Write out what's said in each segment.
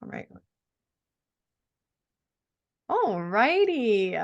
All right. All righty.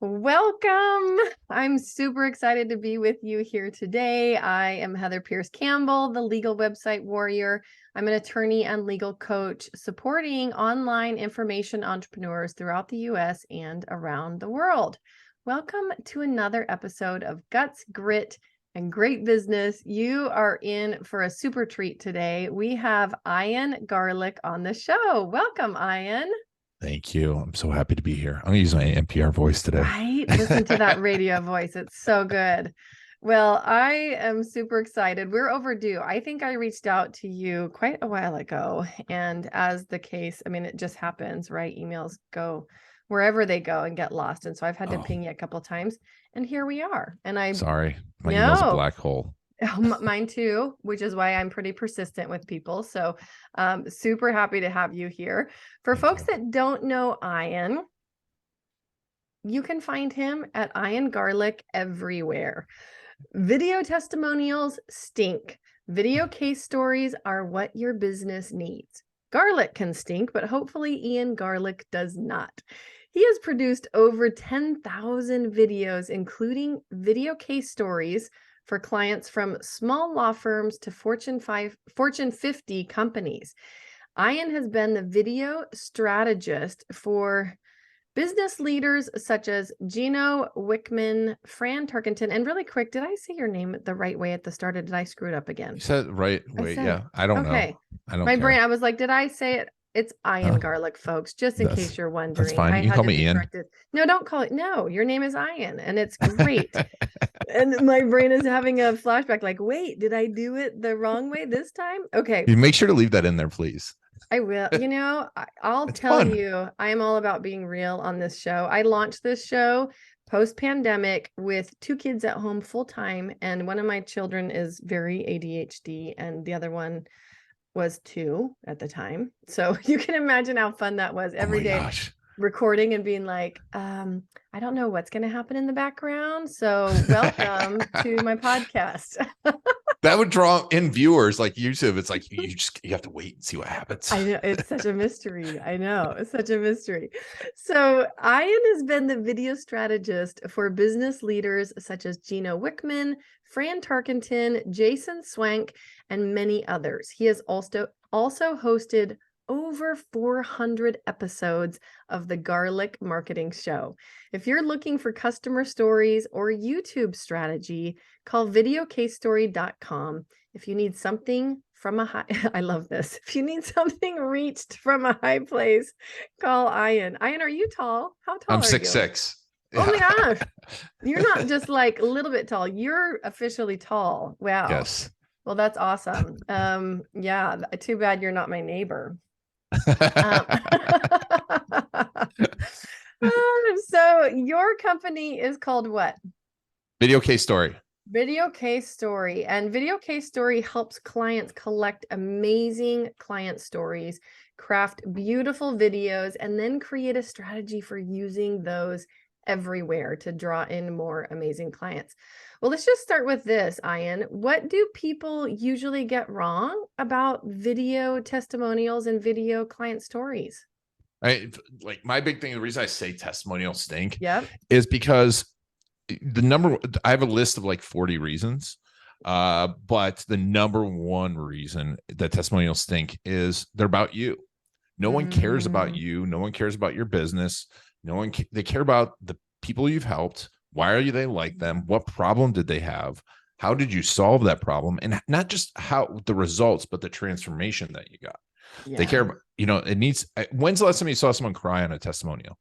Welcome. I'm super excited to be with you here today. I am Heather Pierce Campbell, the legal website warrior. I'm an attorney and legal coach supporting online information entrepreneurs throughout the US and around the world. Welcome to another episode of Guts, Grit, and Great Business. You are in for a super treat today. We have Ian Garlick on the show. Welcome, Ian. Thank you. I'm so happy to be here. I'm going to use my NPR voice today. Right? Listen to that radio voice. It's so good. Well, I am super excited. We're overdue. I think I reached out to you quite a while ago. And as the case, I mean, it just happens, right? Emails go wherever they go and get lost. And so I've had to ping you a couple of times. And here we are. And Sorry, my email's a black hole. Mine too, which is why I'm pretty persistent with people. So super happy to have you here. For folks that don't know Ian, you can find him at Ian Garlick everywhere. Video testimonials stink. Video case stories are what your business needs. Garlic can stink, but hopefully Ian Garlick does not. He has produced over 10,000 videos, including video case stories for clients from small law firms to Fortune 50 companies. Ian has been the video strategist for business leaders such as Gino Wickman, Fran Tarkenton, and really quick, did I say your name the right way at the start, or did I screw it up again? You said it right. Wait, yeah. I don't know. I don't My care. brain, I was like, did I say it? It's Ian Garlick, folks, just in case you're wondering. That's fine. You can call me Ian. No, don't call it. No, your name is Ian, and it's great. And my brain is having a flashback like, wait, did I do it the wrong way this time? Okay. You make sure to leave that in there, please. I will. I'll tell you, I am all about being real on this show. I launched this show post-pandemic with 2 kids at home full-time, and one of my children is very ADHD, and the other one was 2 at the time. So you can imagine how fun that was every day. Gosh. Recording and being like, I don't know what's going to happen in the background. So welcome to my podcast. That would draw in viewers like YouTube. It's like you have to wait and see what happens. I know, it's such a mystery. I know, it's such a mystery. So Ian has been the video strategist for business leaders such as Gino Wickman, Fran Tarkenton, Jason Swank, and many others. He has also hosted over 400 episodes of the Garlic Marketing Show. If you're looking for customer stories or YouTube strategy, call videocasestory.com. If you need something from a high, I love this. If you need something reached from a high place, call Ian. Ian, are you tall? How tall I'm are 6'6". Oh my gosh. You're not just like a little bit tall. You're officially tall. Wow. Yes. Well, that's awesome. Yeah, too bad you're not my neighbor. So your company is called what? Video Case Story. Video Case Story. And Video Case Story helps clients collect amazing client stories, craft beautiful videos, and then create a strategy for using those everywhere to draw in more amazing clients. Well, let's just start with this, Ian. What do people usually get wrong about video testimonials and video client stories? Like my big thing, the reason I say testimonials stink is because I have a list of like 40 reasons. But the number one reason that testimonials stink is they're about you. No one cares about you. No one cares about your business. They care about the people you've helped. Why are they like them? What problem did they have? How did you solve that problem? And not just how the results, but the transformation that you got. Yeah. They care about, when's the last time you saw someone cry on a testimonial?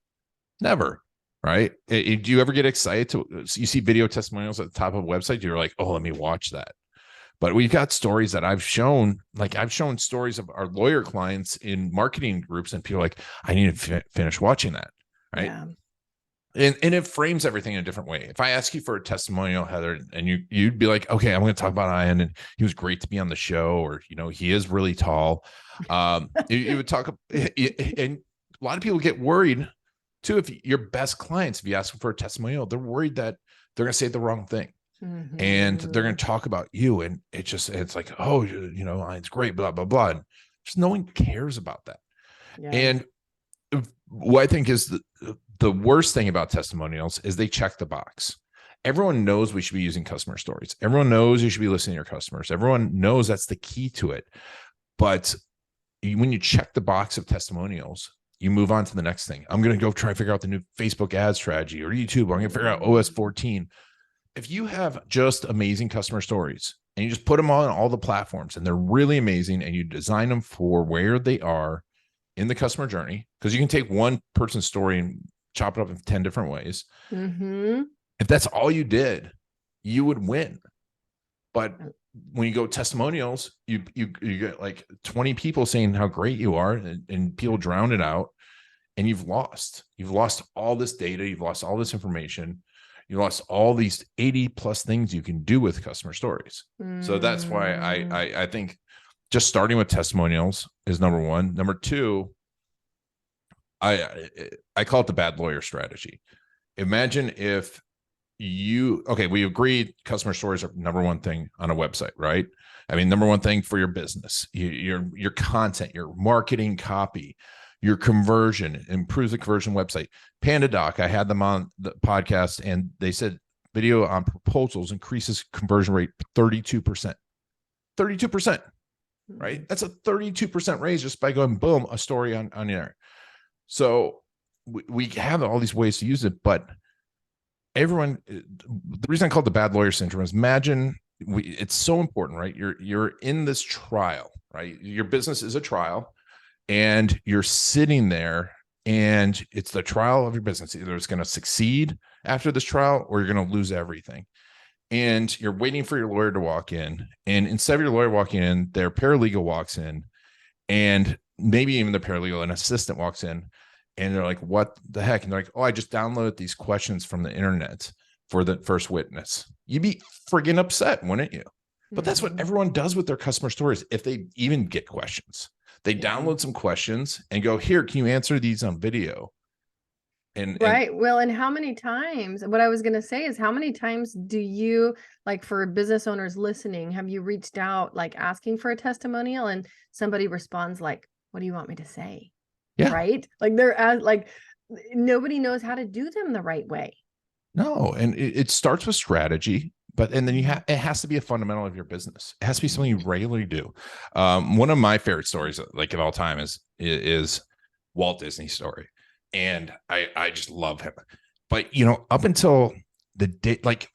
Never. Right. Do you ever get excited you see video testimonials at the top of a website? You're like, oh, let me watch that. But we've got stories that I've shown stories of our lawyer clients in marketing groups, and people are like, I need to finish watching that. Right. Yeah. And it frames everything in a different way. If I ask you for a testimonial, Heather, and you'd be like, okay, I'm going to talk about Ian, and he was great to be on the show, or, he is really tall. You would talk, and a lot of people get worried too. If your best clients, if you ask them for a testimonial, they're worried that they're going to say the wrong thing. Mm-hmm. And they're going to talk about you. And it's like, oh, Ian's great, blah, blah, blah. And just no one cares about that. Yeah. And what I think is the worst thing about testimonials is they check the box. Everyone knows we should be using customer stories. Everyone knows you should be listening to your customers. Everyone knows that's the key to it. But when you check the box of testimonials, you move on to the next thing. I'm going to go try and figure out the new Facebook ad strategy, or YouTube. I'm going to figure out OS 14. If you have just amazing customer stories and you just put them on all the platforms and they're really amazing, and you design them for where they are in the customer journey, because you can take one person's story and chop it up in 10 different ways. Mm-hmm. If that's all you did, you would win. But when you go testimonials, you get like 20 people saying how great you are, and people drown it out, and you've lost all this data. You've lost all this information. You lost all these 80 plus things you can do with customer stories. So that's why I think just starting with testimonials is number one. Number two, I call it the bad lawyer strategy. Imagine if we agreed customer stories are number one thing on a website, right? I mean, number one thing for your business, your content, your marketing copy, your conversion, improves the conversion website. PandaDoc, I had them on the podcast, and they said video on proposals increases conversion rate 32%. 32%, right? That's a 32% raise just by going, boom, a story on there. So we have all these ways to use it, but the reason I call it the bad lawyer syndrome is, imagine it's so important, right? You're in this trial, right? Your business is a trial, and you're sitting there, and it's the trial of your business. Either it's going to succeed after this trial, or you're going to lose everything. And you're waiting for your lawyer to walk in, and instead of your lawyer walking in, their paralegal walks in, and maybe even the paralegal, an assistant walks in, and they're like, what the heck? And they're like, oh, I just downloaded these questions from the internet for the first witness. You'd be friggin' upset, wouldn't you? But that's what everyone does with their customer stories. If they even get questions, they download some questions and go, here, can you answer these on video? Right. Well, and how many times, what I was going to say is, how many times do you, like, for business owners listening, have you reached out, like, asking for a testimonial, and somebody responds like, what do you want me to say? Yeah. Right. Like, like, nobody knows how to do them the right way. No. And it starts with strategy, and then it has to be a fundamental of your business. It has to be something you regularly do. One of my favorite stories, like, of all time is Walt Disney's story. And I just love him. But, up until the day, like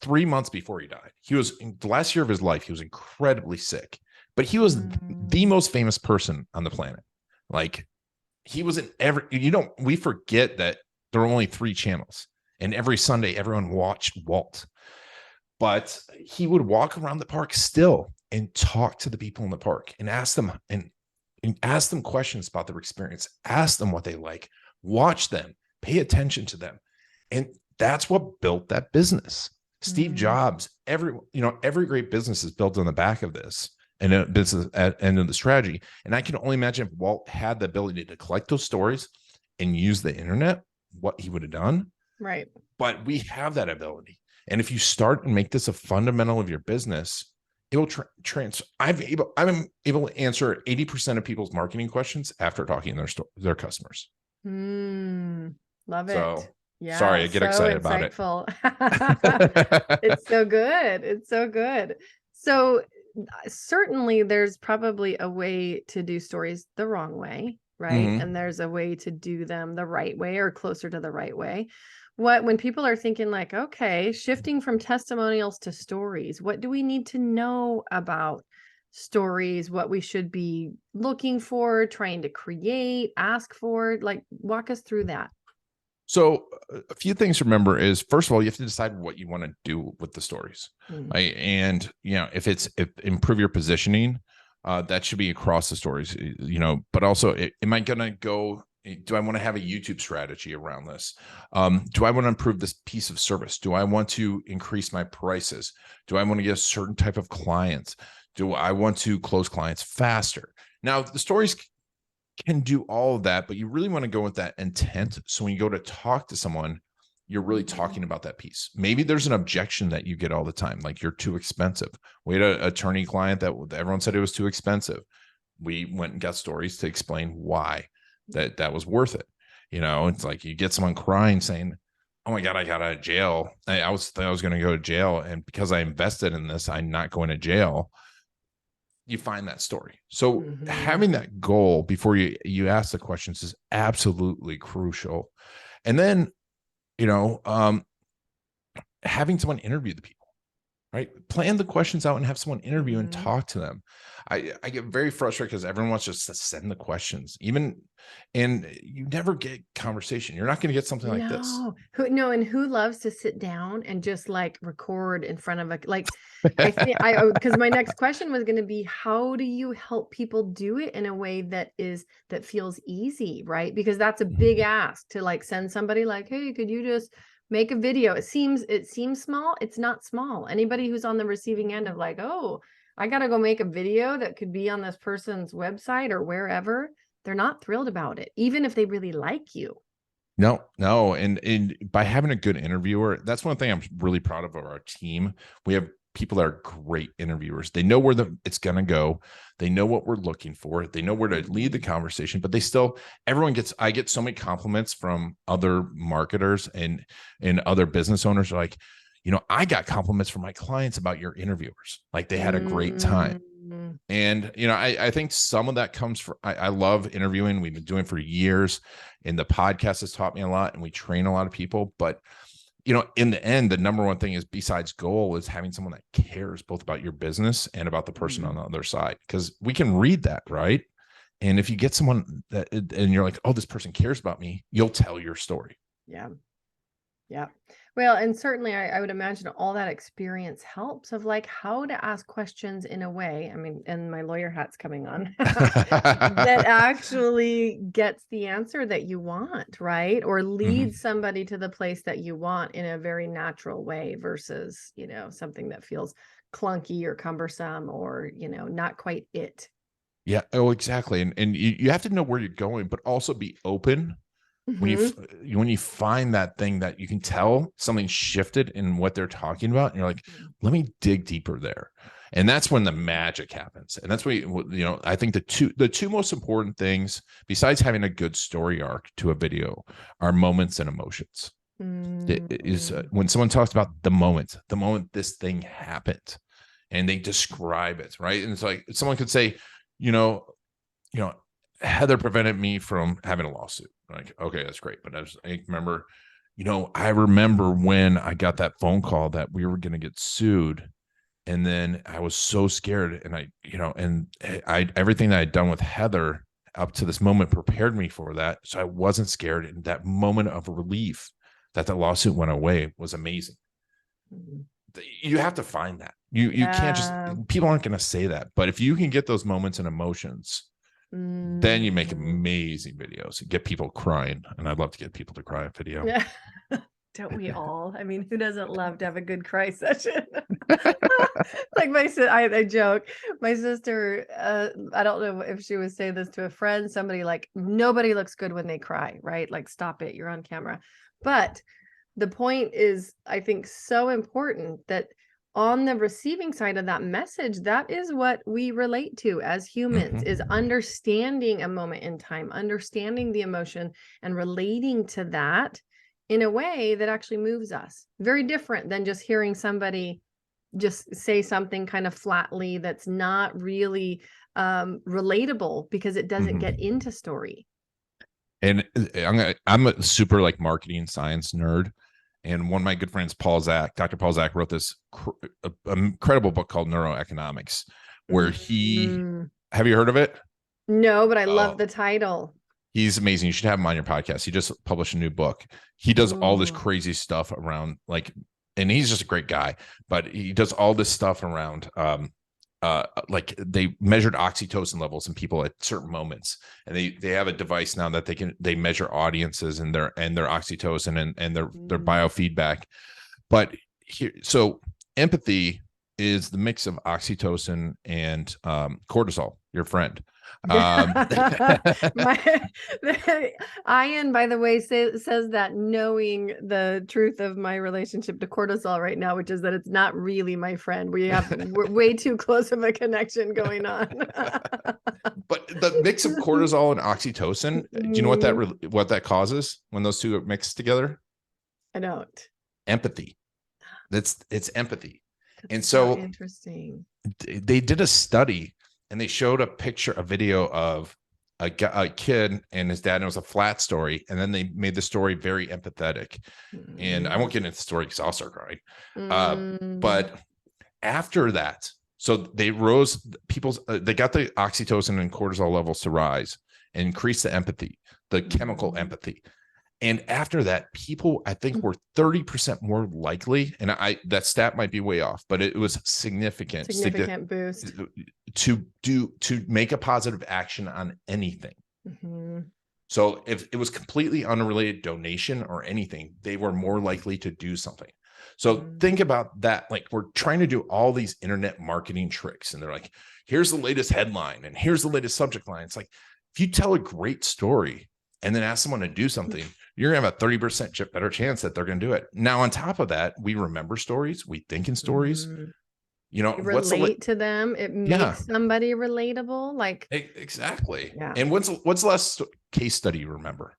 3 months before he died, he was, in the last year of his life, he was incredibly sick, but he was the most famous person on the planet. Like, he was in we forget that there are only 3 channels, and every Sunday everyone watched Walt. But he would walk around the park still and talk to the people in the park and ask them questions about their experience, ask them what they like, watch them, pay attention to them. And that's what built that business. Steve Jobs, every great business is built on the back of this, and a business and of the strategy. And I can only imagine if Walt had the ability to collect those stories and use the internet, what he would have done. Right. But we have that ability. And if you start and make this a fundamental of your business, it will I'm able to answer 80% of people's marketing questions after talking to their customers. Love it. So, yeah. Sorry, I get excited insightful. about it. It's so good. It's so good. So certainly there's probably a way to do stories the wrong way, right? And there's a way to do them the right way, or closer to the right way. When people are thinking, like, okay, shifting from testimonials to stories, what do we need to know about stories, what we should be looking for, trying to create, ask for? Like, walk us through that. So a few things to remember is, first of all, you have to decide what you want to do with the stories. Right? And, if improve your positioning, that should be across the stories, but also am I going to go, do I want to have a YouTube strategy around this? Do I want to improve this piece of service? Do I want to increase my prices? Do I want to get a certain type of clients? Do I want to close clients faster? Now, the stories can do all of that, but you really want to go with that intent. So when you go to talk to someone, you're really talking about that piece. Maybe there's an objection that you get all the time, like, you're too expensive. We had an attorney client that everyone said it was too expensive. We went and got stories to explain why. that was worth it. It's like you get someone crying saying, oh my God, I got out of jail. I was going to go to jail. And because I invested in this, I'm not going to jail. You find that story. So having that goal before you ask the questions is absolutely crucial. And then, having someone interview the people, right? Plan the questions out and have someone interview and talk to them. I get very frustrated because everyone wants just to send the questions, and you never get conversation. You're not going to get something like this. And who loves to sit down and just like record in front of because my next question was going to be, how do you help people do it in a way that feels easy, right? Because that's a big ask to like send somebody like, hey, could you just make a video? It seems small. It's not small. Anybody who's on the receiving end of like, oh, I got to go make a video that could be on this person's website or wherever, they're not thrilled about it, even if they really like you. No. And by having a good interviewer, that's one thing I'm really proud of our team. We have people that are great interviewers. They know where it's going to go. They know what we're looking for. They know where to lead the conversation, but I get so many compliments from other marketers and other business owners like, I got compliments from my clients about your interviewers. Like they had a great time. And, I think some of that comes from, I love interviewing. We've been doing it for years, and the podcast has taught me a lot, and we train a lot of people. But, in the end, the number one thing is, besides goal, is having someone that cares both about your business and about the person on the other side, because we can read that, right? And if you get someone and you're like, oh, this person cares about me, you'll tell your story. Yeah. Yeah. Well, and certainly I would imagine all that experience helps of like how to ask questions in a way, I mean, and my lawyer hat's coming on, that actually gets the answer that you want, right? Or leads somebody to the place that you want in a very natural way versus, something that feels clunky or cumbersome or, not quite it. Yeah. Oh, exactly. And you have to know where you're going, but also be open. When you find that thing that you can tell something shifted in what they're talking about, and you're like, let me dig deeper there. And that's when the magic happens. And that's what, I think the two most important things, besides having a good story arc to a video, are moments and emotions. It is when someone talks about the moment this thing happened, and they describe it, right? And it's like someone could say, Heather prevented me from having a lawsuit. Like, okay, that's great. But I remember when I got that phone call that we were going to get sued. And then I was so scared. And everything that I'd done with Heather up to this moment prepared me for that. So I wasn't scared. And that moment of relief that the lawsuit went away was amazing. You have to find that. You can't just, people aren't going to say that. But if you can get those moments and emotions, then you make amazing videos, get people crying. And I'd love to get people to cry on video. Yeah. Don't we all? I mean, who doesn't love to have a good cry session? Like I joke, my sister, I don't know if she would say this to a friend, somebody like, nobody looks good when they cry, right? Like, stop it, you're on camera. But the point is, I think, so important that on the receiving side of that message, that is what we relate to as humans, is understanding a moment in time, understanding the emotion and relating to that in a way that actually moves us. Very different than just hearing somebody just say something kind of flatly that's not really relatable, because it doesn't get into story. And I'm a super like marketing science nerd. And one of my good friends, Dr. Paul Zak, wrote this incredible book called Neuroeconomics, where have you heard of it? No, but I love the title. He's amazing. You should have him on your podcast. He just published a new book. He does all this crazy stuff around and he's just a great guy, but he does all this stuff around, like they measured oxytocin levels in people at certain moments, and they have a device now that they measure audiences and their oxytocin and their biofeedback. But so empathy is the mix of oxytocin and cortisol. your friend. My Ian, by the way, says that knowing the truth of my relationship to cortisol right now, which is that it's not really my friend. We're way too close of a connection going on. But the mix of cortisol and oxytocin, do you know what that causes when those two are mixed together? I don't. Empathy. It's empathy. That's and so interesting. They did a study and they showed a video of a kid and his dad, and it was a flat story. And then they made the story very empathetic. And I won't get into the story because I'll start crying. But after that, so they rose they got the oxytocin and cortisol levels to rise and increase the empathy, the chemical empathy. And after that, people, I think, were 30% more likely, and that stat might be way off, but it was significant boost to make a positive action on anything. So if it was completely unrelated donation or anything, they were more likely to do something. So think about that. Like, we're trying to do all these internet marketing tricks, and they're like, here's the latest headline and here's the latest subject line. It's like, if you tell a great story and then ask someone to do something, you're going to have a 30% better chance that they're going to do it. Now, on top of that, we remember stories. We think in stories. You know, relate to them. It makes somebody relatable. Like, exactly. Yeah. And what's the last case study you remember?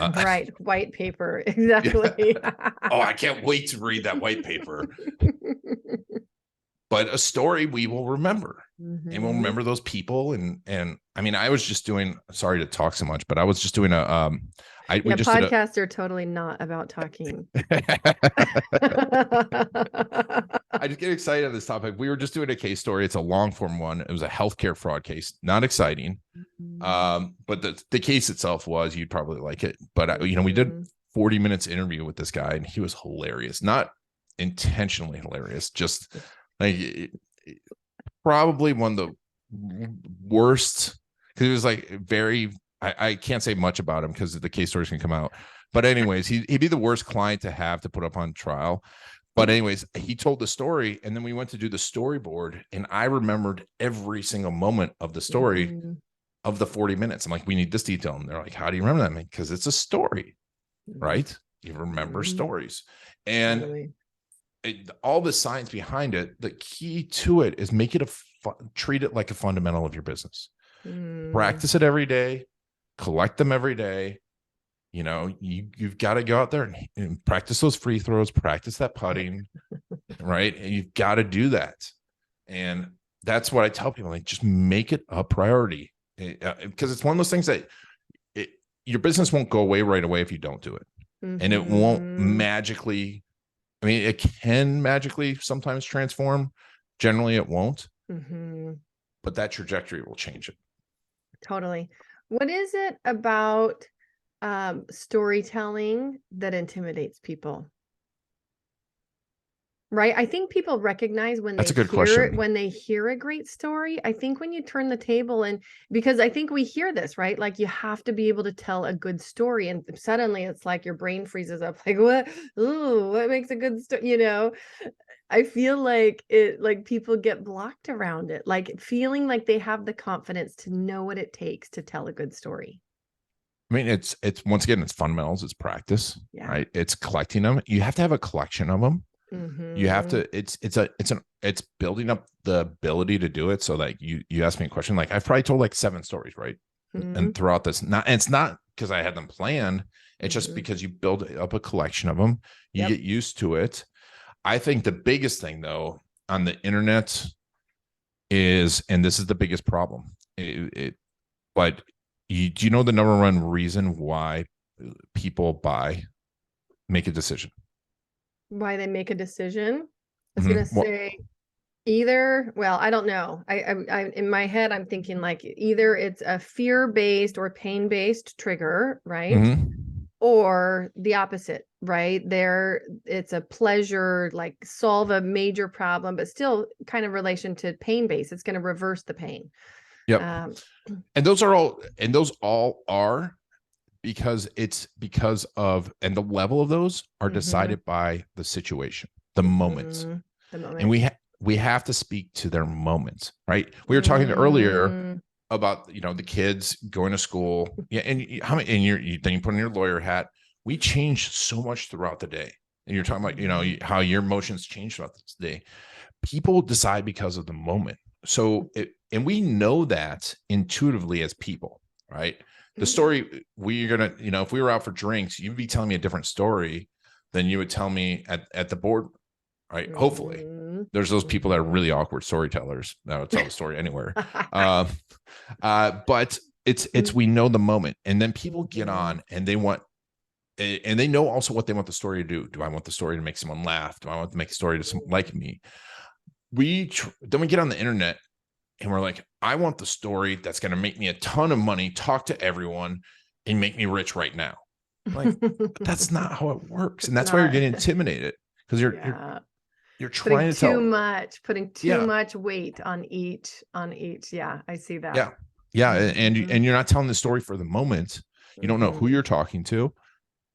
Right. White paper. Exactly. Yeah. Oh, I can't wait to read that white paper. But a story we will remember, and we'll remember those people. And I mean, I was just doing, sorry to talk so much, but I was just doing podcasts are totally not about talking. I just get excited on this topic. We were just doing a case story. It's a long form one. It was a healthcare fraud case. Not exciting. But the case itself was, you'd probably like it. But we did 40 minutes interview with this guy, and he was hilarious. Not intentionally hilarious, just like probably one of the worst, because it was like very, I can't say much about him because the case stories can come out. But anyways, he'd be the worst client to have to put up on trial. But anyways, he told the story, and then we went to do the storyboard, and I remembered every single moment of the story of the 40 minutes. I'm like, we need this detail. And they're like, how do you remember that? Because it's a story, right? You remember stories. And all the science behind it, the key to it is make it treat it like a fundamental of your business. Practice it every day, collect them every day. You've got to go out there and practice those free throws, practice that putting, right? And you've got to do that. And that's what I tell people, like, just make it a priority, because it's one of those things that your business won't go away right away if you don't do it. And it won't magically, I mean, it can magically sometimes transform. Generally, it won't. But that trajectory will change it. Totally. What is it about storytelling that intimidates people? Right. I think people recognize when they hear a great story. I think when you turn the table, and because I think we hear this, right? Like, you have to be able to tell a good story, and suddenly it's like your brain freezes up. Like, what? Ooh, what makes a good story? I feel like people get blocked around it, like feeling like they have the confidence to know what it takes to tell a good story. I mean, it's once again, it's fundamentals, it's practice, right? It's collecting them. You have to have a collection of them. You have to, it's building up the ability to do it. So like you asked me a question, like I've probably told like 7 stories, right? And throughout this, it's not because I had them planned. It's just because you build up a collection of them, you get used to it. I think the biggest thing though on the internet is, and this is the biggest problem, but do you know the number one reason why people make a decision? Why they make a decision? I was gonna say either, well, I don't know. I in my head, I'm thinking like either it's a fear-based or pain-based trigger, right? Or the opposite, right? It's a pleasure, like solve a major problem, but still kind of relation to pain-based. It's going to reverse the pain. Yep. And those all are because of, and the level of those are decided by the situation, the moments. And we have to speak to their moments, right? We were talking earlier about, the kids going to school. Yeah. And how many, and then you put on your lawyer hat. We change so much throughout the day. And you're talking about, how your emotions change throughout the day. People decide because of the moment. So, and we know that intuitively as people, right? The story we're going to, if we were out for drinks, you'd be telling me a different story than you would tell me at the board, right? Hopefully. There's those people that are really awkward storytellers that would tell the story anywhere. But it's we know the moment, and then people get on and they know also what they want the story to do. Do I want the story to make someone laugh? Do I want to make a story to like me? Then we get on the internet and we're like, I want the story that's going to make me a ton of money, talk to everyone, and make me rich right now. Like, that's not how it works, and that's why you're getting intimidated, because you're trying to putting too much weight on each. Yeah, I see that. Yeah, and you're not telling the story for the moment. You don't know who you're talking to,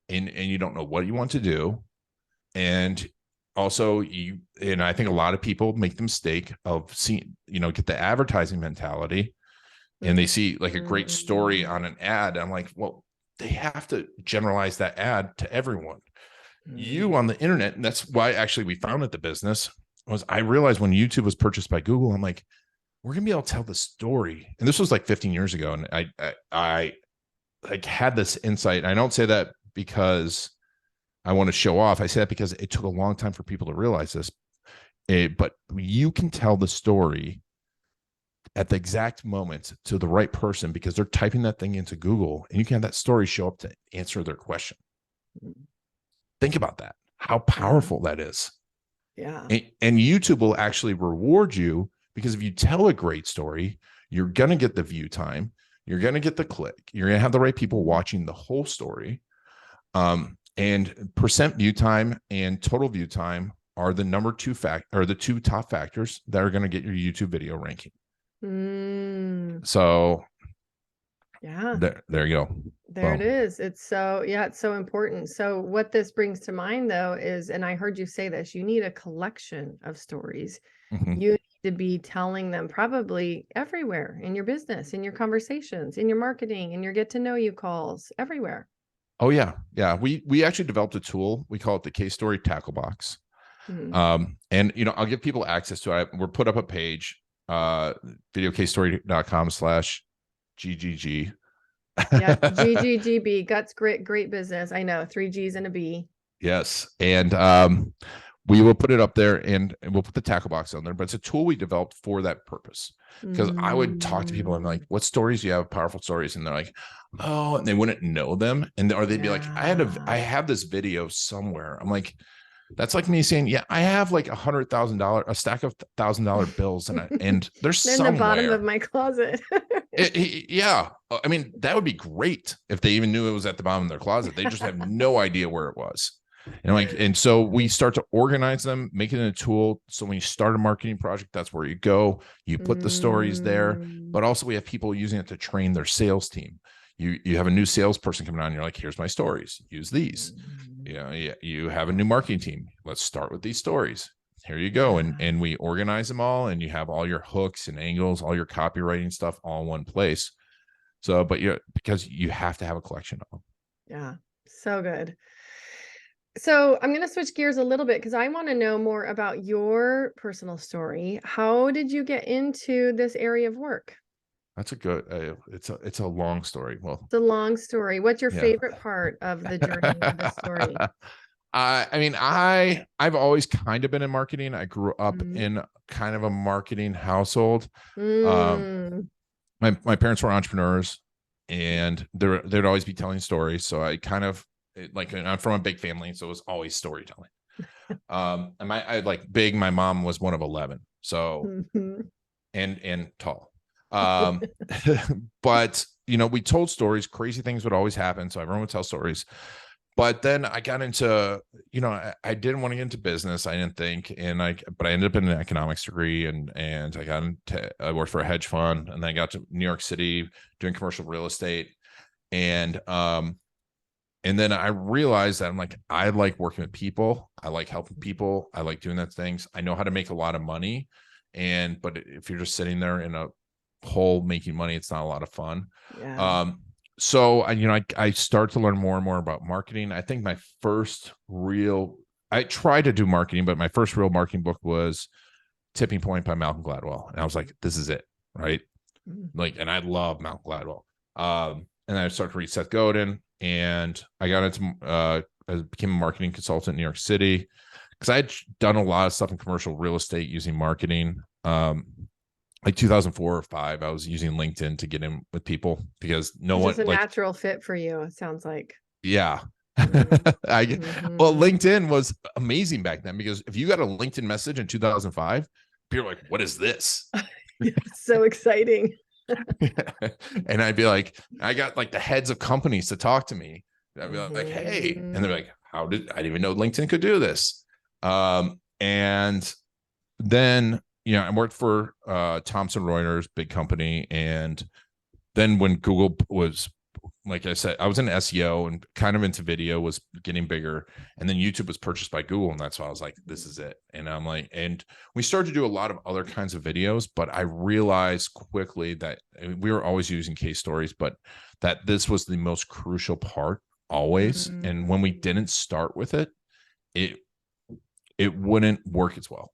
and you don't know what you want to do, and also and I think a lot of people make the mistake of seeing, get the advertising mentality, and they see like a great story on an ad. I'm like, well, they have to generalize that ad to everyone. You on the internet, and that's why actually we founded the business, was I realized when YouTube was purchased by Google, I'm like, we're gonna be able to tell the story. And this was like 15 years ago. And I like had this insight. I don't say that because I want to show off. I say that because it took a long time for people to realize this. But you can tell the story at the exact moment to the right person, because they're typing that thing into Google, and you can have that story show up to answer their question. Think about that, how powerful that is. Yeah. And YouTube will actually reward you, because if you tell a great story, you're going to get the view time. You're going to get the click. You're going to have the right people watching the whole story. And percent view time and total view time are the the two top factors that are going to get your YouTube video ranking. So yeah, there you go. There it is. It's so important. So what this brings to mind, though, is, and I heard you say this, you need a collection of stories. You need to be telling them probably everywhere in your business, in your conversations, in your marketing, in your get to know you calls, everywhere. Oh yeah. Yeah. We actually developed a tool. We call it the Case Story Tackle Box. And I'll give people access to it. We're put up a page, videocasestory.com/GGG. Yeah, GGGB, Guts Grit Great Business. I know, 3 G's and a B. Yes. And we will put it up there, and we'll put the tackle box on there, but it's a tool we developed for that purpose. Because I would talk to people, and I'm like, what stories do you have? Powerful stories. And they're like, oh, and they wouldn't know them. Or they'd be like, I have this video somewhere. I'm like, that's like me saying, yeah, I have like $100,000, a stack of $1,000 bills, and there's somewhere in the bottom of my closet. Yeah. I mean, that would be great if they even knew it was at the bottom of their closet. They just have no idea where it was. And so we start to organize them, make it in a tool. So when you start a marketing project, that's where you go. You put the stories there, but also we have people using it to train their sales team. You have a new salesperson coming on. You're like, here's my stories. Use these. You have a new marketing team. Let's start with these stories. Here you go. And we organize them all, and you have all your hooks and angles, all your copywriting stuff all in one place. So, but because you have to have a collection of them. Yeah. So good. So I'm going to switch gears a little bit, because I want to know more about your personal story. How did you get into this area of work? That's a good, it's a long story. Well, it's a long story. What's your favorite part of the journey of the story? I mean, I've always kind of been in marketing. I grew up in kind of a marketing household. My parents were entrepreneurs, and they'd always be telling stories. So I kind of I'm from a big family, so it was always storytelling. And my mom was one of 11, so and tall. But we told stories. Crazy things would always happen, so everyone would tell stories. But then I got into, I didn't want to get into business, I didn't think, but I ended up in an economics degree, and I worked for a hedge fund, and then I got to New York City doing commercial real estate, and And then I realized that I'm like, I like working with people. I like helping people. I like doing that things. I know how to make a lot of money. But if you're just sitting there in a hole making money, it's not a lot of fun. Yeah. So I start to learn more and more about marketing. I think I tried to do marketing, but my first real marketing book was Tipping Point by Malcolm Gladwell. And I was like, this is it. Right. Like, and I love Malcolm Gladwell. And I started to read Seth Godin, and I got into, I became a marketing consultant in New York City because I had done a lot of stuff in commercial real estate using marketing. Like 2004 or 5, I was using LinkedIn to get in with people because no It's one just a like, natural fit for you, it sounds like. yeah. Mm-hmm. Well, LinkedIn was amazing back then because if you got a LinkedIn message in 2005, people were like, what is this? It's so exciting. And I'd be like, I got like the heads of companies to talk to me. I'd be like, hey, and they're like, I didn't even know LinkedIn could do this. And then, I worked for Thomson Reuters, big company. And then when Google was, like I said, I was in SEO and kind of into video, was getting bigger. And then YouTube was purchased by Google. And that's why I was like, this is it. And I'm like, and we started to do a lot of other kinds of videos, but I realized quickly that we were always using case stories, but that this was the most crucial part always. And when we didn't start with it, it wouldn't work as well.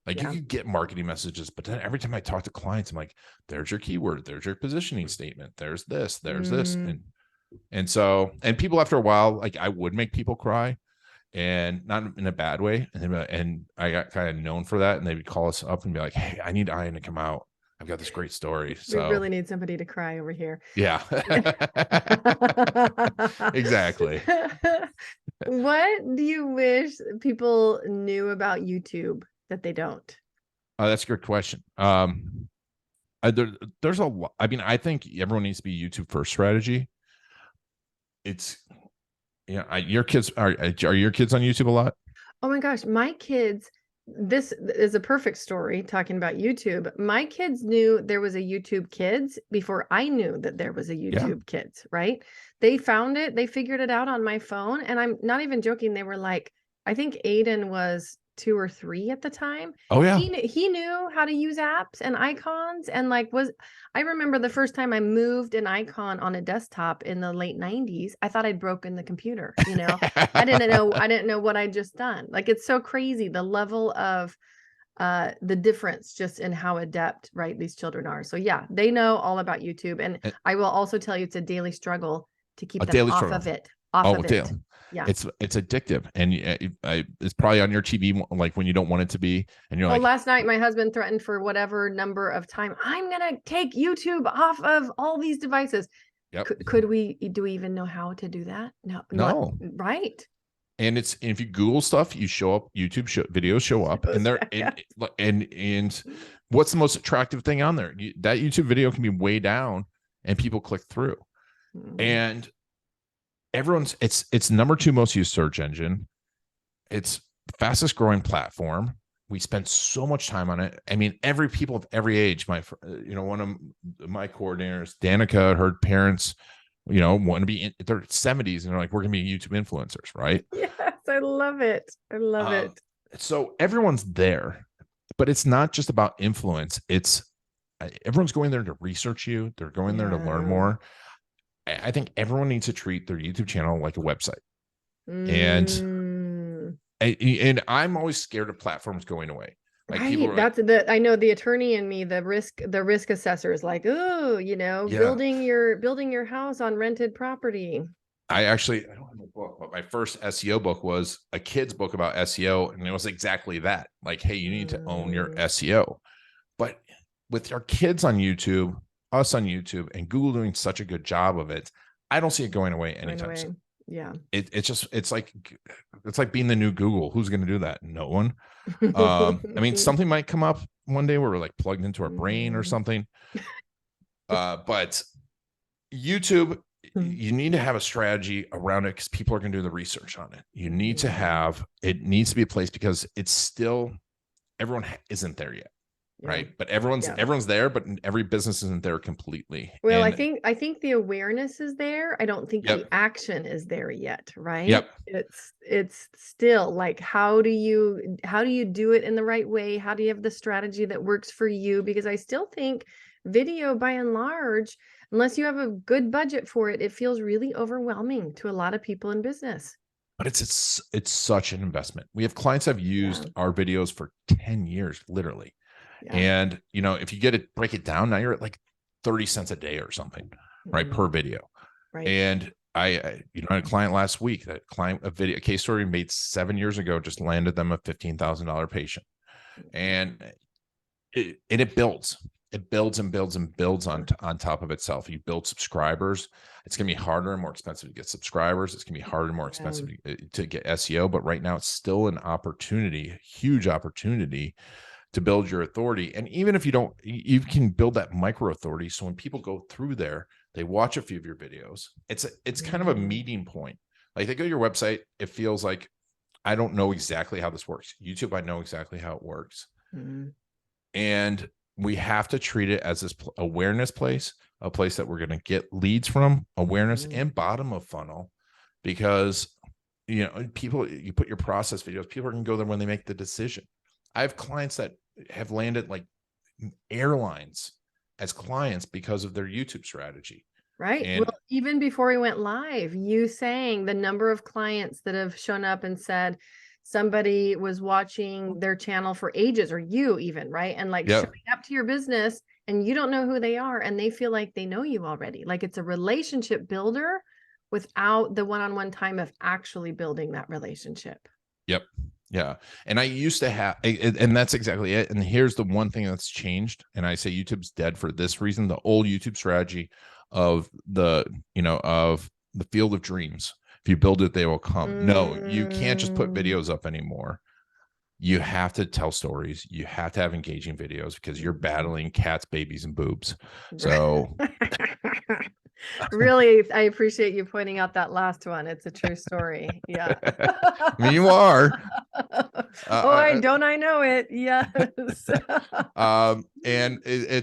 Like you could get marketing messages, but then every time I talk to clients, I'm like, there's your keyword, there's your positioning statement, there's this. And so, and people after a while, like I would make people cry, and not in a bad way. And I got kind of known for that. And they would call us up and be like, hey, I need Ian to come out. I've got this great story. So we really need somebody to cry over here. Yeah. Exactly. What do you wish people knew about YouTube that they don't? That's a good question. There's a lot. I mean, I think everyone needs to be YouTube first strategy. It's, your kids are your kids on YouTube a lot? Oh my gosh, my kids, this is a perfect story talking about YouTube. My kids knew there was a YouTube Kids before I knew that there was a YouTube Kids, right? They found it, they figured it out on my phone. And I'm not even joking. They were like, I think Aiden was 2 or 3 at the time. Oh yeah. He knew how to use apps and icons, and I remember the first time I moved an icon on a desktop in the late 90s. I thought I'd broken the computer, I didn't know what I'd just done. Like, it's so crazy the level of the difference just in how adept, right, these children are. So yeah, they know all about YouTube. And I will also tell you, it's a daily struggle to keep them off of it. Yeah, it's addictive, and it's probably on your TV like when you don't want it to be, and you're like, last night my husband threatened for whatever number of time, I'm gonna take YouTube off of all these devices. Yep. Do we even know how to do that? No. Right. And if you Google stuff, you show up, videos show up, and they're and what's the most attractive thing on there? That YouTube video can be way down, and people click through, and it's number 2 most used search engine. It's fastest growing platform. We spend so much time on it. I mean, people of every age, one of my coordinators, Danica, her parents, want to be in their 70s, and they're like, we're going to be YouTube influencers, right? Yes, I love it. I love it. So everyone's there, but it's not just about influence. It's everyone's going there to research you. They're going there to learn more. I think everyone needs to treat their YouTube channel like a website. And I'm always scared of platforms going away. Like, right. I know the attorney in me, the risk assessor is like, oh, building your house on rented property. I don't have a book, but my first SEO book was a kid's book about SEO. And it was exactly that. Like, hey, you need to own your SEO. But with our kids on YouTube, us on YouTube, and Google doing such a good job of it, I don't see it going away anytime soon. Yeah. It's like being the new Google. Who's going to do that? No one. I mean, something might come up one day where we're like plugged into our brain or something. But YouTube, you need to have a strategy around it because people are going to do the research on it. You need to it needs to be a place because it's still, everyone isn't there yet. right? But everyone's there, but every business isn't there completely. Well, And I think the awareness is there. I don't think the yep, action is there yet, right? yep. It's still like, how do you do it in the right way? How do you have the strategy that works for you? Because I still think video, by and large, unless you have a good budget for it, it feels really overwhelming to a lot of people in business. But it's such an investment. We have clients that have used our videos for 10 years, literally. Yeah. And if you break it down, now you're at like 30 cents a day or something, right? Per video. Right. And I had a client last week, a case story made 7 years ago, just landed them a $15,000 patient. And it builds. It builds and builds and builds on top of itself. You build subscribers. It's going to be harder and more expensive to get subscribers. It's going to be harder and more expensive to get SEO. But right now, it's still an opportunity, a huge opportunity to build your authority. And even if you can build that micro authority. So when people go through there, they watch a few of your videos. It's kind of a meeting point. Like they go to your website, it feels like, I don't know exactly how this works. YouTube, I know exactly how it works. And we have to treat it as this awareness place, a place that we're going to get leads from, awareness and bottom of funnel, because, people, you put your process videos, people are going to go there when they make the decision. I have clients that have landed like airlines as clients because of their YouTube strategy. Right. And well, even before we went live, you saying the number of clients that have shown up and said, somebody was watching their channel for ages, or you even, right? And like showing up to your business and you don't know who they are and they feel like they know you already. Like it's a relationship builder without the one-on-one time of actually building that relationship. Yep. Yeah. And I used to have, and that's exactly it. And here's the one thing that's changed. And I say YouTube's dead for this reason. The old YouTube strategy of the field of dreams. If you build it, they will come. No, you can't just put videos up anymore. You have to tell stories. You have to have engaging videos because you're battling cats, babies, and boobs. So really, I appreciate you pointing out that last one. It's a true story. Yeah. I mean, you are. Don't I know it? Yes. And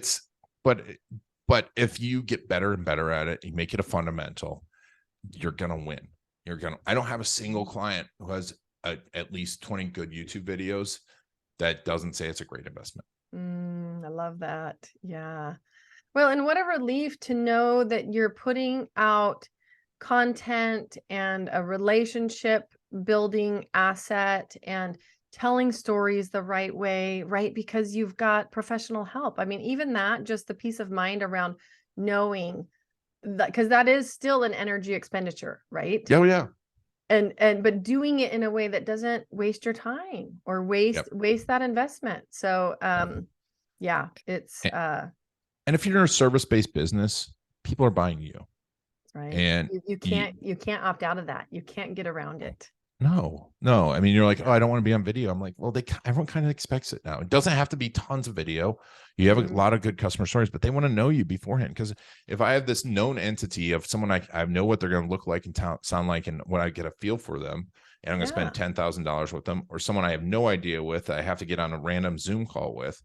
but if you get better and better at it, you make it a fundamental, you're going to win. I don't have a single client who has at least 20 good YouTube videos that doesn't say it's a great investment. I love that. Yeah. Well, and what a relief to know that you're putting out content and a relationship building asset and telling stories the right way, right? Because you've got professional help. I mean, even that, just the peace of mind around knowing that, because that is still an energy expenditure, right? Oh, yeah. But doing it in a way that doesn't waste your time or waste that investment. So, yeah, it's, and if you're in a service-based business, people are buying you. Right. And you can't opt out of that. You can't get around it. No. I mean, you're like, oh, I don't want to be on video. I'm like, well, everyone kind of expects it now. It doesn't have to be tons of video. You have a lot of good customer stories, but they want to know you beforehand. Because if I have this known entity of someone I know what they're going to look like and sound like, and when I get a feel for them, and I'm going to spend $10,000 with them, or someone I have no idea with, I have to get on a random Zoom call with,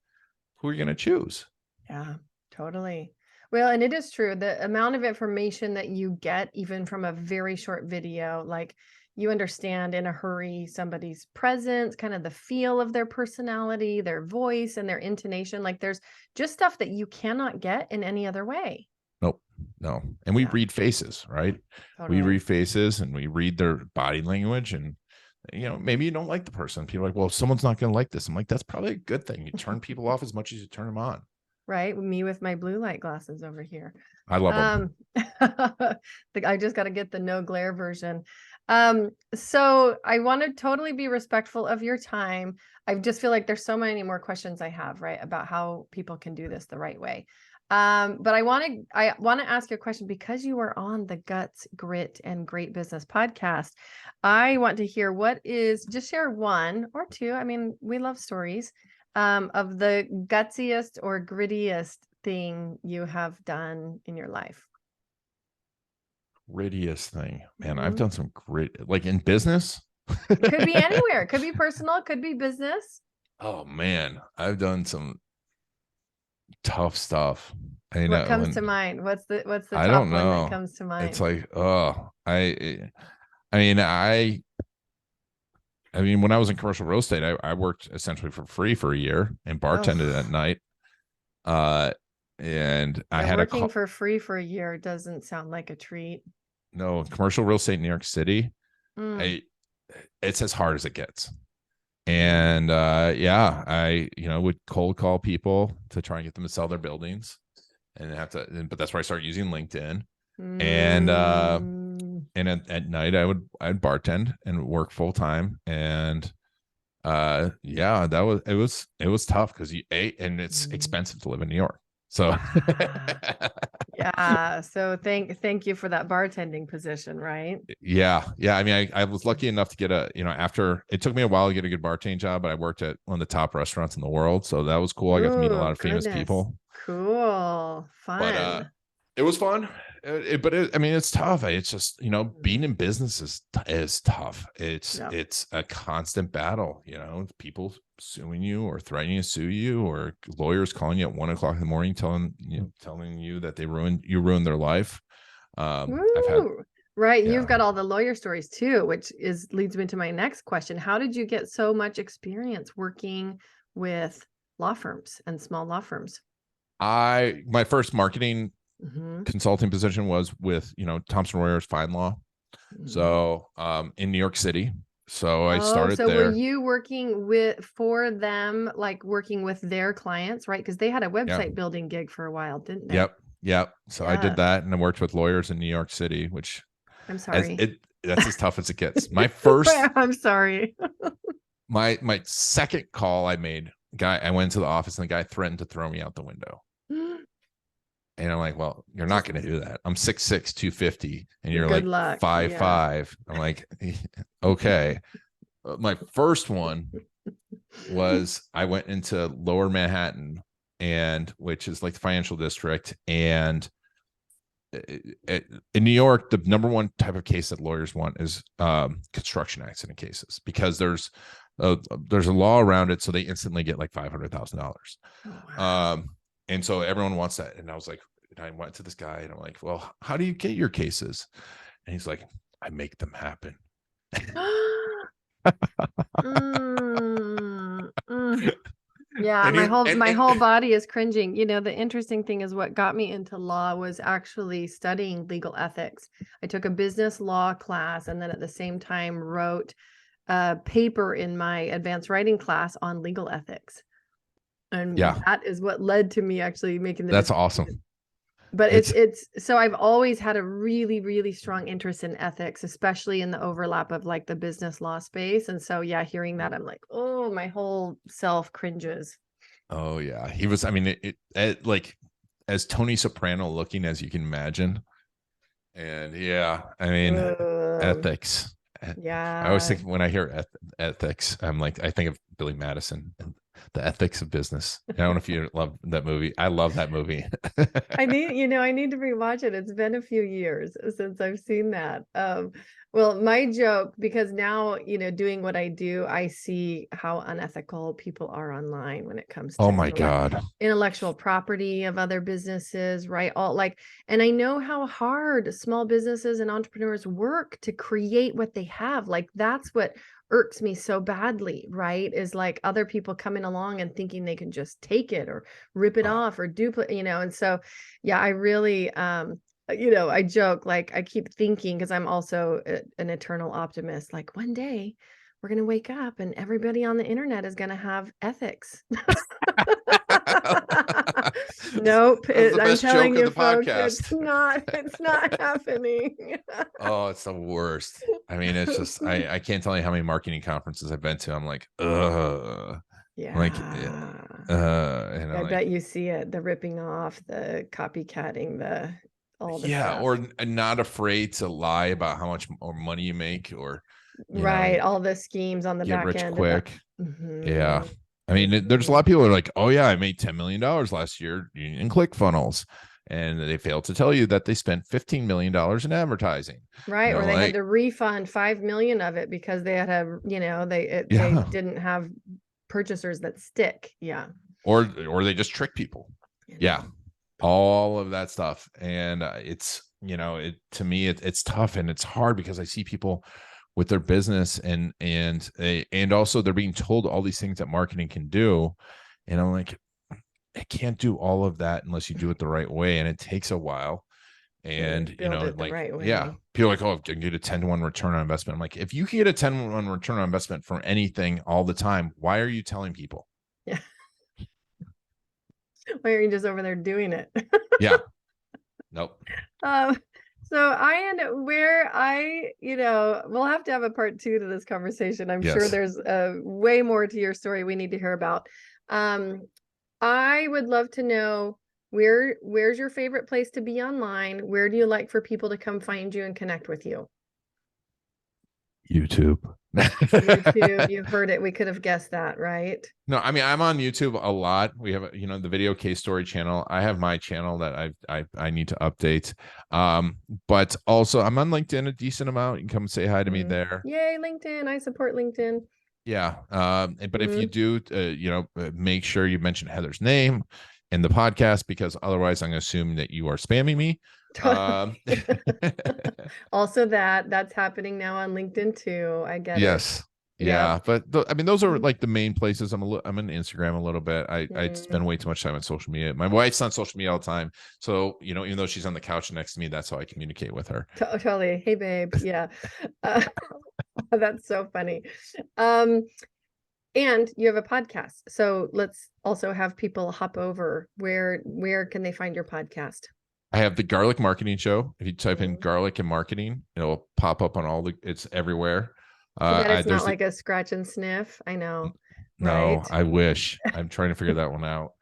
who are you going to choose? Yeah, totally. Well, and it is true. The amount of information that you get, even from a very short video, like you understand in a hurry somebody's presence, kind of the feel of their personality, their voice, and their intonation. Like there's just stuff that you cannot get in any other way. Nope. No. And we read faces, right? Totally. We read faces and we read their body language. And, maybe you don't like the person. People are like, well, someone's not going to like this. I'm like, that's probably a good thing. You turn people off as much as you turn them on. Right. Me with my blue light glasses over here. I love them. I just got to get the no glare version. So I want to totally be respectful of your time. I just feel like there's so many more questions I have, right, about how people can do this the right way. But I want to ask you a question because you are on the Guts, Grit, and Great Business podcast. I want to hear just share one or two. I mean, we love stories. Of the gutsiest or grittiest thing you have done in your life? Grittiest thing, man. I've done some grit, like in business. It could be anywhere. It could be personal. It could be business. Oh man, I've done some tough stuff. I What know, comes to and mind? What's the I top don't one that know. comes to It's mind? like, oh, I mean, I mean, when I was in commercial real estate, I worked essentially for free for a year and bartended at Oh, night. Uh, and I yeah, had a working for free for a year doesn't sound like a treat. no commercial real estate in New York City. Mm, I, it's as hard as it gets. yeah. And yeah, I would cold call people to try and get them to sell their buildings, and have to. But that's where I started using LinkedIn. And Mm, at night I'd bartend and work full time. And yeah, it was tough because you ate, and it's mm. expensive to live in New York. So Yeah. Yeah. So thank you for that bartending position, right? yeah. I mean, I was lucky enough to get after it took me a while to get a good bartending job, but I worked at one of the top restaurants in the world. So that was cool. I got to meet a Oh, lot of famous goodness. people, Cool. but Fun. it was fun. I mean, it's tough. It's just, being Mm, in business is tough. It's yeah. it's a constant battle. People suing you or threatening to sue you, or lawyers calling you at 1 o'clock in the morning, telling you that you ruined their life. I've had Woo. Right. And you've yeah. got all the lawyer stories too, which leads me to my next question. How did you get so much experience working with law firms and small law firms? My first marketing Hmm. consulting position was with Thomson Reuters Fine Law, Hmm. so in New York City. So I Oh, started so were there. you working for them, like working with their clients, right? Because they had a Yeah. website building gig for a while, didn't they? Yep. So I did Yeah. that, and I worked with lawyers in New York City, which I'm as sorry. it that's as tough as it gets. My first I'm sorry. my second call I made, I went to the office, and the guy threatened to throw me out the window. And I'm like, well, you're not Just going to do that. I'm 6'6", 250, and you're good like luck. Yeah. 5'5". I'm like, okay. My first one was I went into Lower Manhattan, and which is like the financial district. And in New York, the number one type of case that lawyers want is construction accident cases, because there's a law around it, so they instantly get like $500,000. Oh, wow. Um, and so everyone wants that. And I went to this guy, and I'm like, well, how do you get your cases? And he's like, I make them happen. Mm, mm. Yeah, And he my whole body is cringing. The interesting thing is what got me into law was actually studying legal ethics. I took a business law class and then at the same time wrote a paper in my advanced writing class on legal ethics. And yeah, that is what led to me actually making the that's decision. awesome. But It's it's so I've always had a really, really strong interest in ethics, especially in the overlap of like the business law space. And so, yeah, hearing that, I'm like, oh, my whole self cringes. oh yeah, he was. I mean, it like as Tony Soprano looking as you can imagine. And yeah, I mean, Um, ethics. I always yeah. think when I hear ethics, I'm like, I think of Billy Madison and the ethics of business. I don't know if you love that movie. I love that movie. I need to rewatch it. It's been a few years since I've seen that. Well, my joke, because now, doing what I do, I see how unethical people are online when it comes Oh to my God. intellectual property of other businesses, right? And I know how hard small businesses and entrepreneurs work to create what they have. Like, that's what irks me so badly, right? Is like other people coming along and thinking they can just take it or rip it Oh, off or duplicate, and so yeah, I really I joke, like I keep thinking, because I'm also an eternal optimist, like one day we're going to wake up and everybody on the internet is going to have ethics. Nope. that's the I'm best joke telling of you the folks, podcast. it's not happening. Oh, it's the worst. I mean, it's just I can't tell you how many marketing conferences I've been to. I'm like, ugh. I'm like, Yeah. and I'm I like, bet you see it, the ripping off, the copycatting, all the yeah, stuff. or not afraid to lie about how much more money you make, or Right, all the schemes on the get back rich end of that. quick. Yeah. Mhm, I mean, there's a mhm. lot of people who are like, oh yeah, I made $10 million last year in ClickFunnels. And they fail to tell you that they spent $15 million in advertising. Right, or they had Like, to refund 5 million of it because they they yeah. didn't have purchasers that stick. Yeah. Or they just trick people. Yeah. All of that stuff. And it's, to me, it's tough and it's hard because I see people with their business and also they're being told all these things that marketing can do. And I'm like, I can't do all of that unless you do it the right way. And it takes a while. And, Build it the like, right yeah, way. people are like, oh, I can get a 10-to-1 return on investment. I'm like, if you can get a 10-to-1 return on investment from anything all the time, why are you telling people? Yeah. Why are you just over there doing it? Yeah. Nope. Um, so we'll have to have a part 2 to this conversation. I'm sure Yes. there's way more to your story we need to hear about. I would love to know where's your favorite place to be online? Where do you like for people to come find you and connect with you? YouTube. YouTube, you heard it. We could have guessed that, right? No, I mean, I'm on YouTube a lot. We have, the Video Case Story channel. I have my channel that I need to update. But also I'm on LinkedIn a decent amount. You can come say hi to me there. Yay, LinkedIn. I support LinkedIn. Yeah. But if you do, make sure you mention Heather's name in the podcast, because otherwise I'm going to assume that you are spamming me. Also that's happening now on LinkedIn too. I get it. Yes. Yeah. Yep. But I mean, those are like the main places. I'm on Instagram a little bit. I spend Mm. way too much time on social media. My wife's on social media all the time. So, even though she's on the couch next to me, that's how I communicate with her. Totally. Hey, babe. Yeah. That's so funny. And you have a podcast. So let's also have people hop over. Where can they find your podcast? I have the Garlic Marketing Show. If you type in Mhm. garlic and marketing, it'll pop up on it's everywhere. Too bad it's not There's like a scratch and sniff. I know, no, right? I wish. I'm trying to figure that one out.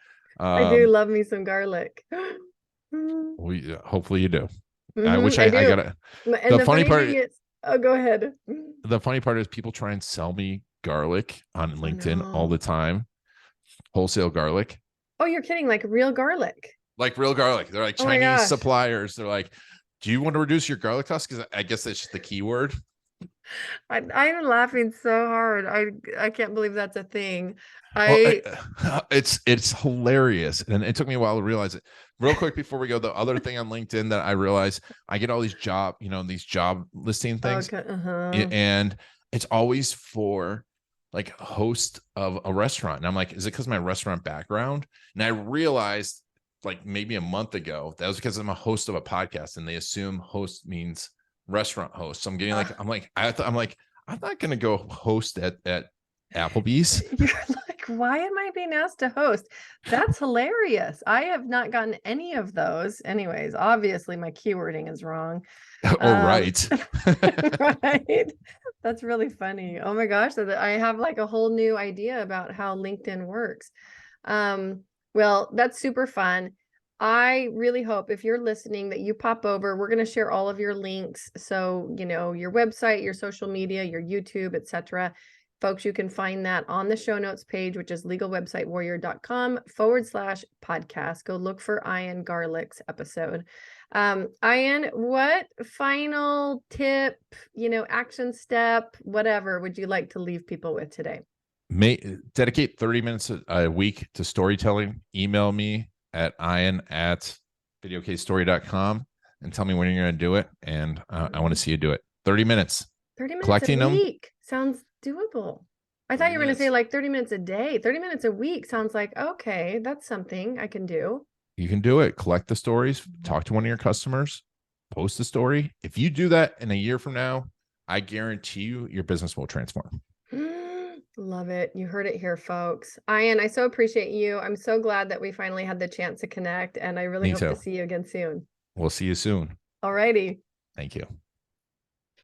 I do love me some garlic. Hopefully you do. I wish I I do. got it. And the funny thing is, oh, go ahead. The funny part is people try and sell me garlic on LinkedIn all the No. time. Wholesale garlic. Oh, you're kidding, like real garlic. Like real garlic. They're like Oh my Chinese gosh. suppliers. They're like, do you want to reduce your garlic costs? Because I guess that's just the keyword. I'm laughing so hard. I can't believe that's a thing. Well, I it's hilarious, and it took me a while to realize it. Real quick before we go, the other thing on LinkedIn that I realized, I get all these these job listing things, okay, and it's always for like a host of a restaurant, and I'm like, is it because of my restaurant background? And I realized like maybe a month ago that was because I'm a host of a podcast, and they assume host means restaurant host. So I'm getting I'm not gonna go host at Applebee's. you're like, why am I being asked to host? That's hilarious. I have not gotten any of those. Anyways, obviously my keywording is wrong. Right. Right. That's really funny. Oh my gosh. So I have like a whole new idea about how LinkedIn works. Well, that's super fun. I really hope if you're listening that you pop over. We're going to share all of your links. So, your website, your social media, your YouTube, etc. Folks, you can find that on the show notes page, which is legalwebsitewarrior.com/podcast. Go look for Ian Garlick's episode. Ian, what final tip, action step, whattever would you like to leave people with today? Dedicate 30 minutes a week to storytelling. Email me at ian@videocasestory.com and tell me when you're going to do it. And I want to see you do it. 30 minutes. 30 minutes Collecting a them. week sounds doable. I thought you were going to say like 30 minutes a day. 30 minutes a week sounds like, okay, that's something I can do. You can do it. Collect the stories, talk to one of your customers, post the story. If you do that in a year from now, I guarantee you your business will transform. Love it. You heard it here, folks. Ian, I so appreciate you. I'm so glad that we finally had the chance to connect, and I really hope to see you again soon. We'll see you soon. All righty. Thank you.